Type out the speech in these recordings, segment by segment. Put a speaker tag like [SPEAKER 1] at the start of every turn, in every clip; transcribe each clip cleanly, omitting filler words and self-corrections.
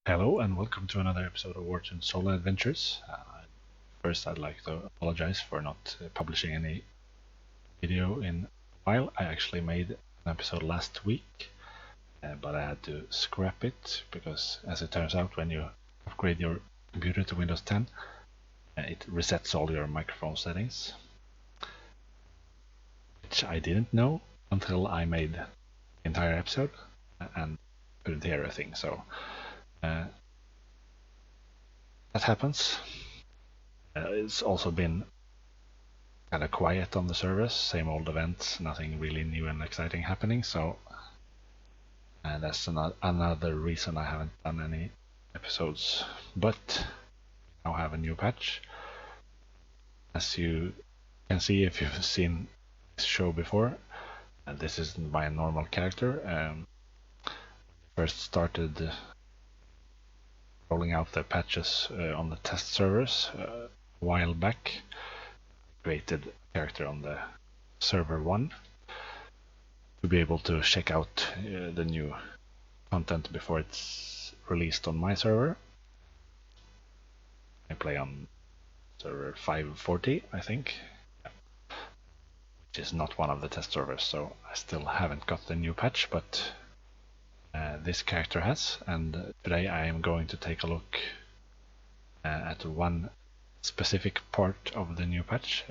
[SPEAKER 1] Hello and welcome to another episode of Wartune Solo Adventures. First, I'd like to apologize for not publishing any video in a while. I actually made an episode last week, but I had to scrap it because, as it turns out, when you upgrade your computer to Windows 10, it resets all your microphone settings, which I didn't know until I made the entire episode and couldn't hear a thing. So that happens. It's also been kind of quiet on the servers, same old events, nothing really new and exciting happening. So that's another reason I haven't done any episodes. But now have a new patch. As you can see if you've seen this show before, this isn't my normal character. First started rolling out the patches on the test servers a while back. Created a character on the server 1 to be able to check out the new content before it's released on my server. I play on server 540, I think, which is not one of the test servers, so I still haven't got the new patch, but this character has, and today I am going to take a look at one specific part of the new patch,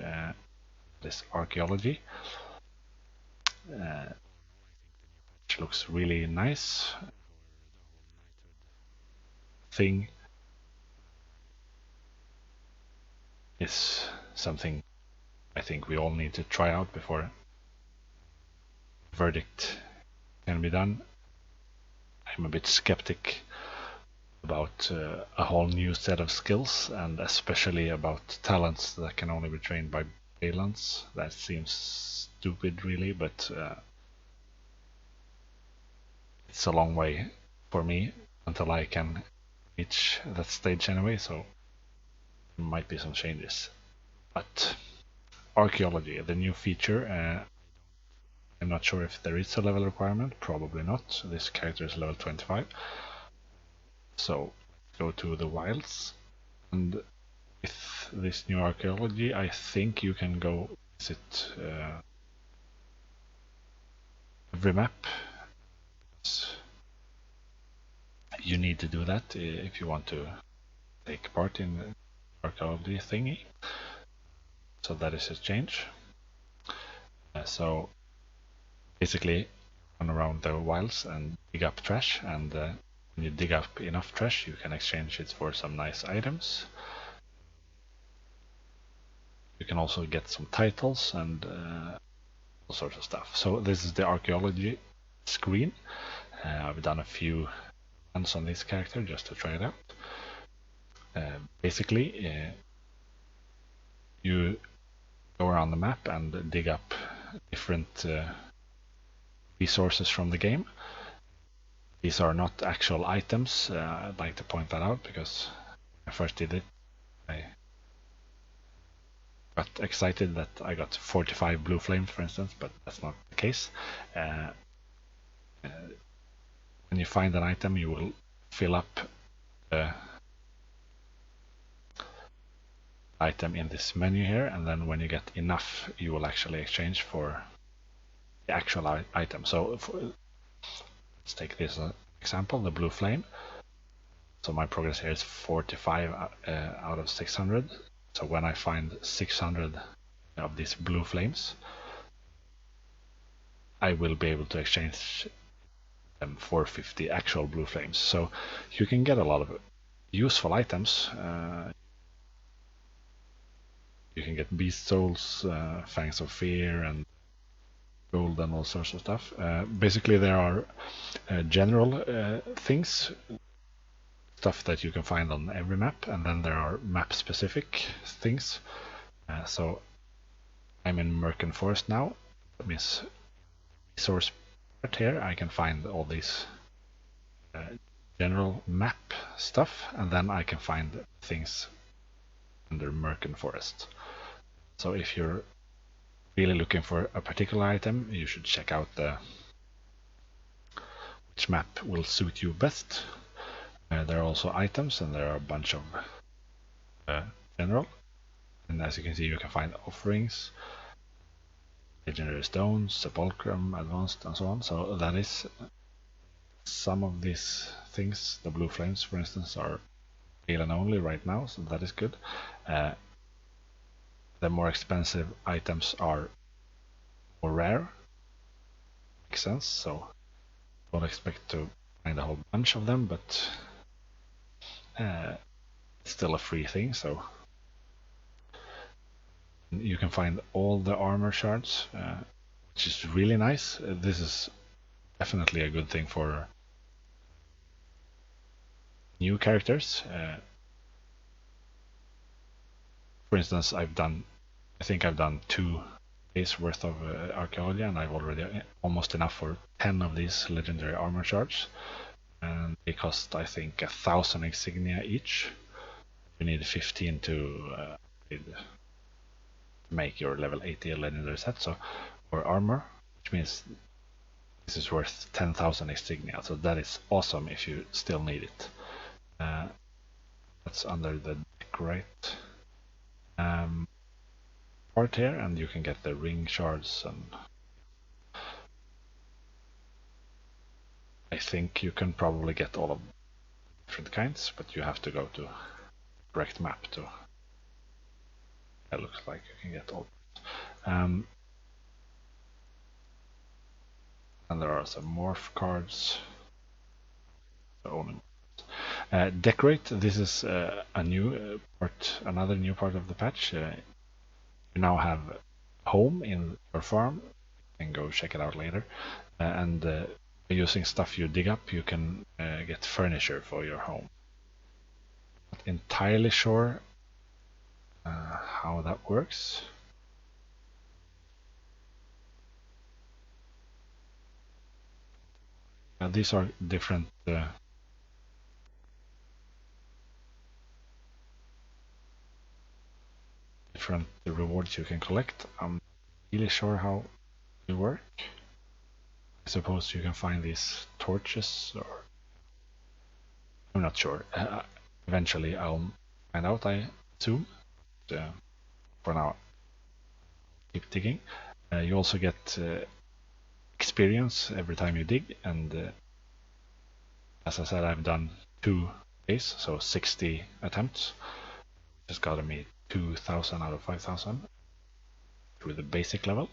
[SPEAKER 1] this Archaeology. Which looks really nice. Thing is something I think we all need to try out before verdict can be done. I'm a bit skeptic about a whole new set of skills, and especially about talents that can only be trained by balance. That seems stupid, really, but it's a long way for me until I can reach that stage anyway, so there might be some changes. But Archaeology, the new feature, I'm not sure if there is a level requirement, probably not. This character is level 25. So go to the wilds, and with this new Archaeology, I think you can go visit every map. You need to do that if you want to take part in the Archaeology thingy. So that is a change. So basically run around the wilds and dig up trash, and when you dig up enough trash you can exchange it for some nice items. You can also get some titles and all sorts of stuff. So this is the Archaeology screen. I've done a few runs on this character just to try it out. Basically you go around the map and dig up different resources from the game. These are not actual items. I'd like to point that out because when I first did it, I got excited that I got 45 blue flames, for instance, but that's not the case. When you find an item, you will fill up the item in this menu here, and then when you get enough, you will actually exchange for the actual item. So let's take this example, the blue flame. So my progress here is 45 out of 600. So when I find 600 of these blue flames, I will be able to exchange them for 50 actual blue flames. So you can get a lot of useful items. You can get beast souls, fangs of fear, and gold, and all sorts of stuff. Basically, there are general things, stuff that you can find on every map, and then there are map-specific things. So I'm in Merkin Forest now. That means resource part here. I can find all these general map stuff, and then I can find things under Merkin Forest. So if you're really looking for a particular item, you should check out which map will suit you best. There are also items, and there are a bunch of general. And as you can see, you can find offerings, legendary stones, sepulchrum, advanced, and so on. So that is some of these things. The blue flames, for instance, are real and only right now, so that is good. The more expensive items are more rare. Makes sense. So don't expect to find a whole bunch of them, but it's still a free thing. So you can find all the armor shards, which is really nice. This is definitely a good thing for new characters. For instance, I think I've done 2 days worth of archaeology, and I've already almost enough for 10 of these legendary armor shards, and they cost I think 1,000 insignia each. You need 15 to make your level 80 legendary set, so or armor, which means this is worth 10,000 insignia. So that is awesome if you still need it. That's under the decorate part here, and you can get the ring shards, and I think you can probably get all of different kinds, but you have to go to the correct map to. It looks like you can get all. And there are some morph cards. Decorate. This is a new part, another new part of the patch. You now have home in your farm. You can go check it out later. And by using stuff you dig up, you can get furniture for your home. Not entirely sure how that works. These are different rewards you can collect. I'm not really sure how they work. I suppose you can find these torches, or I'm not sure. Eventually I'll find out, I assume. For now, keep digging. You also get experience every time you dig, and as I said, I've done 2 days, so 60 attempts. Just got me 2,000 out of 5,000 through the basic level.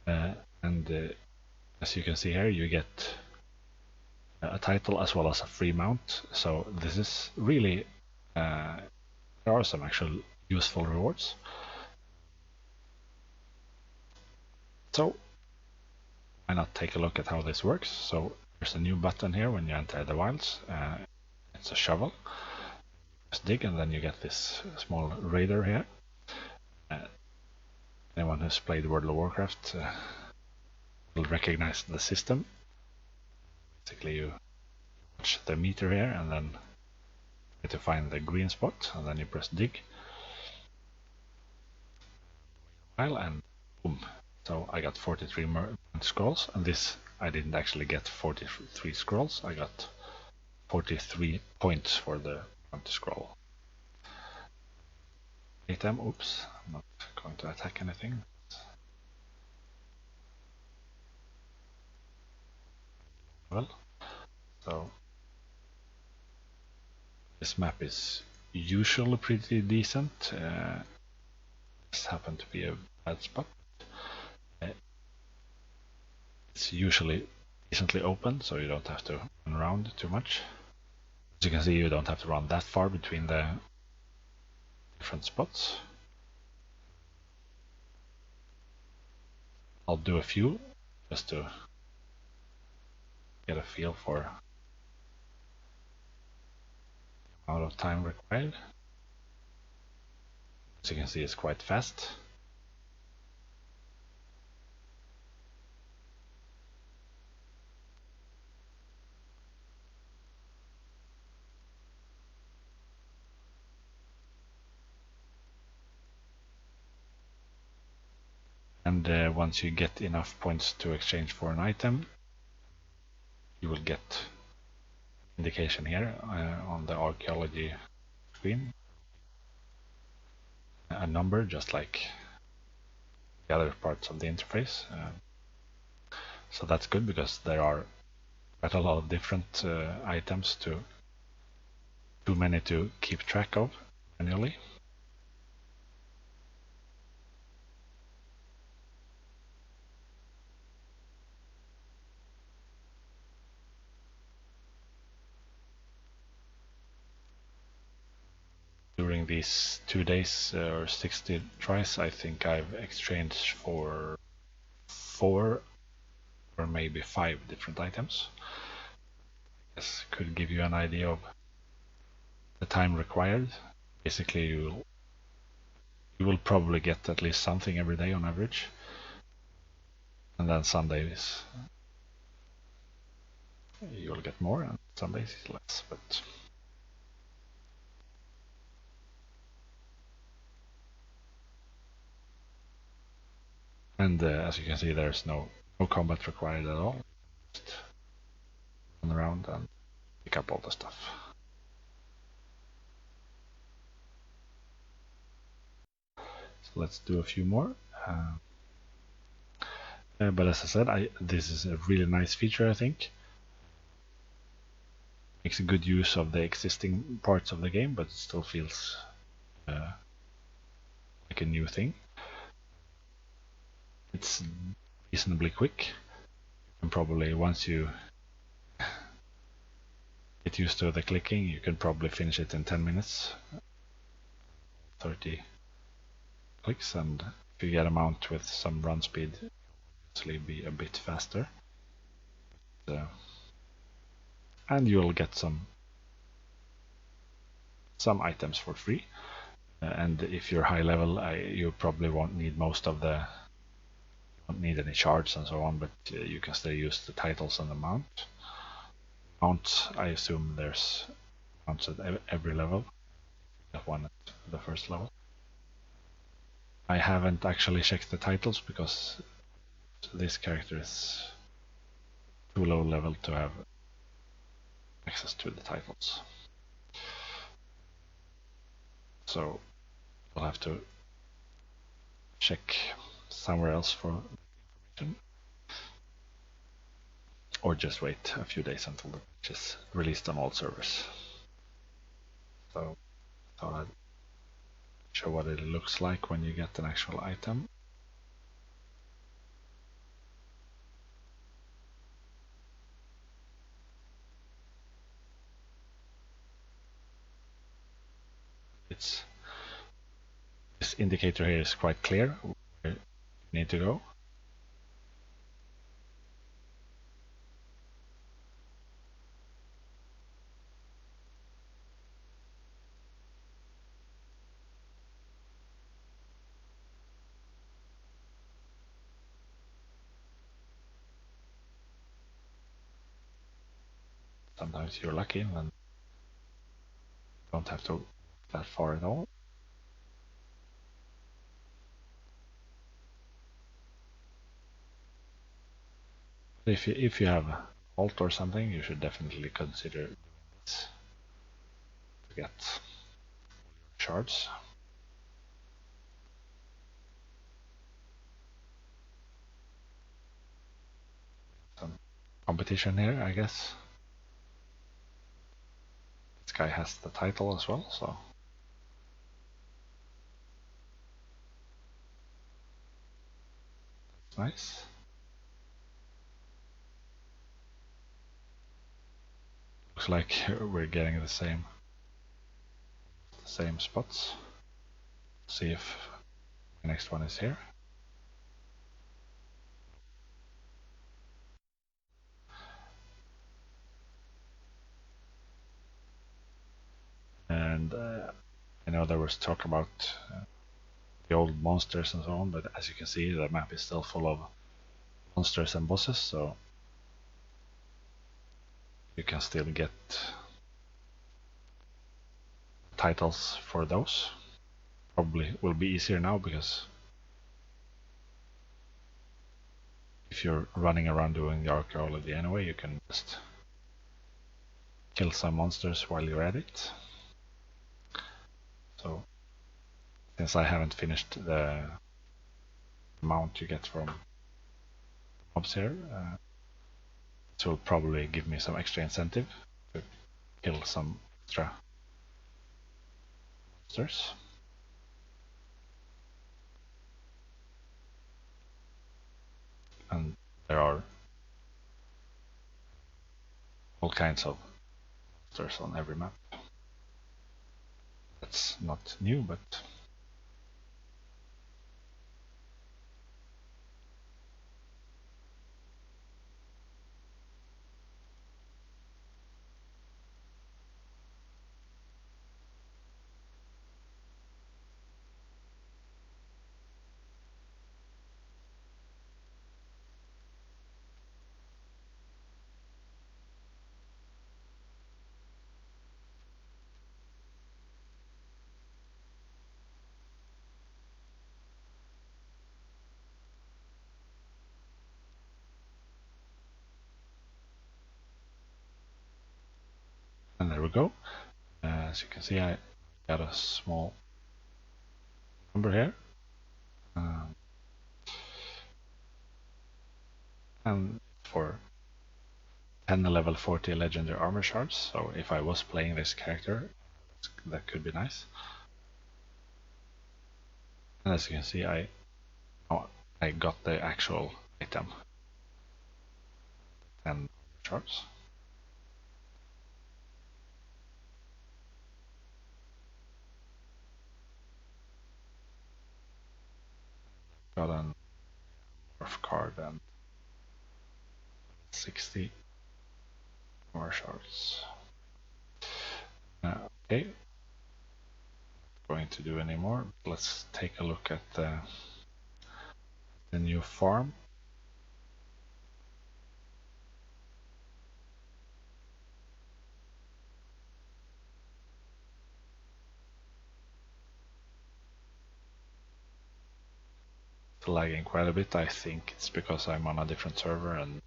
[SPEAKER 1] And as you can see here, you get a title as well as a free mount. So this is really, there are some actual useful rewards. So why not take a look at how this works? So there's a new button here when you enter the wilds. It's a shovel. Just dig, and then you get this small radar here. Anyone who's played World of Warcraft will recognize the system. Basically, you watch the meter here, and then try to find the green spot, and then you press dig. And boom. So I got 43 scrolls, and this I didn't actually get 43 scrolls. I got 43 points for the scroll. Item. Oops, I'm not going to attack anything. Well, so this map is usually pretty decent. This happened to be a bad spot. It's usually decently open, so you don't have to run around too much. As you can see, you don't have to run that far between the different spots. I'll do a few just to get a feel for the amount of time required. As you can see, it's quite fast. And once you get enough points to exchange for an item, you will get indication here on the archaeology screen, a number just like the other parts of the interface. So that's good because there are quite a lot of different items, too many to keep track of manually. During these 2 days or 60 tries, I think I've exchanged for 4 or maybe 5 different items. This could give you an idea of the time required. Basically, you will probably get at least something every day on average, and then Sundays you'll get more, and Sundays less. But as you can see, there's no combat required at all. Just run around and pick up all the stuff. So let's do a few more. But as I said, this is a really nice feature, I think. Makes a good use of the existing parts of the game, but it still feels like a new thing. It's reasonably quick. You can probably, once you get used to the clicking, you can probably finish it in 10 minutes. 30 clicks, and if you get a mount with some run speed, it'll obviously be a bit faster. And you'll get some items for free. And if you're high level, you probably won't need won't need any shards and so on, but you can still use the titles and the mount. Mount, I assume there's mounts at every level. That one at the first level. I haven't actually checked the titles because this character is too low level to have access to the titles. So you'll have to check somewhere else for information, or just wait a few days until the patch is released on all servers. So I thought I'd show what it looks like when you get an actual item. This indicator here is quite clear where you need to go. Sometimes you're lucky and you don't have to go that far at all. If you have alt or something, you should definitely consider doing this to get shards. Some competition here, I guess. This guy has the title as well, so that's nice. Looks like we're getting the same spots. See if my next one is here. And I know there was talk about the old monsters and so on, but as you can see, the map is still full of monsters and bosses, so you can still get titles for those. Probably will be easier now because if you're running around doing the archaeology anyway, you can just kill some monsters while you're at it. So since I haven't finished the amount you get from mobs here, this will probably give me some extra incentive to kill some extra monsters. And there are all kinds of monsters on every map. That's not new, but and there we go. As you can see, I got a small number here. And for 10 level 40 legendary armor shards, so if I was playing this character, that could be nice. And as you can see, I got the actual item, 10 shards. Got an morph card and 60 more shards. Okay, going to do any more. Let's take a look at the new farm. It's lagging quite a bit. I think it's because I'm on a different server and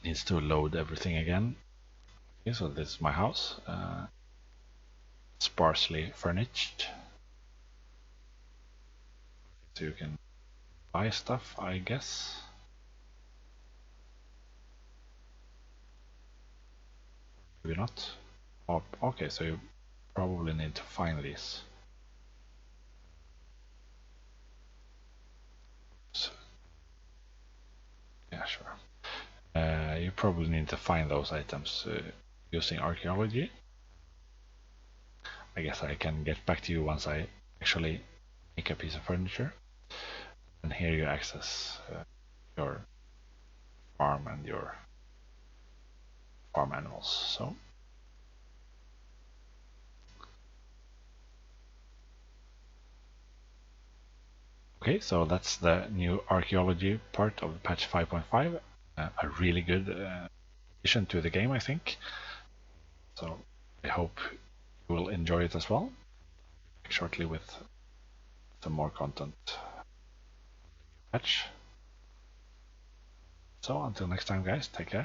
[SPEAKER 1] needs to load everything again. Okay, so this is my house, sparsely furnished, so you can buy stuff, I guess. Maybe not. Oh, okay, so you probably need to find these. So, yeah, sure. You probably need to find those items using archaeology. I guess I can get back to you once I actually make a piece of furniture. And here you access your farm and your farm animals. So okay, so that's the new archaeology part of patch 5.5. A really good addition to the game, I think. So I hope you will enjoy it as well. Back shortly with some more content patch. So until next time, guys, take care.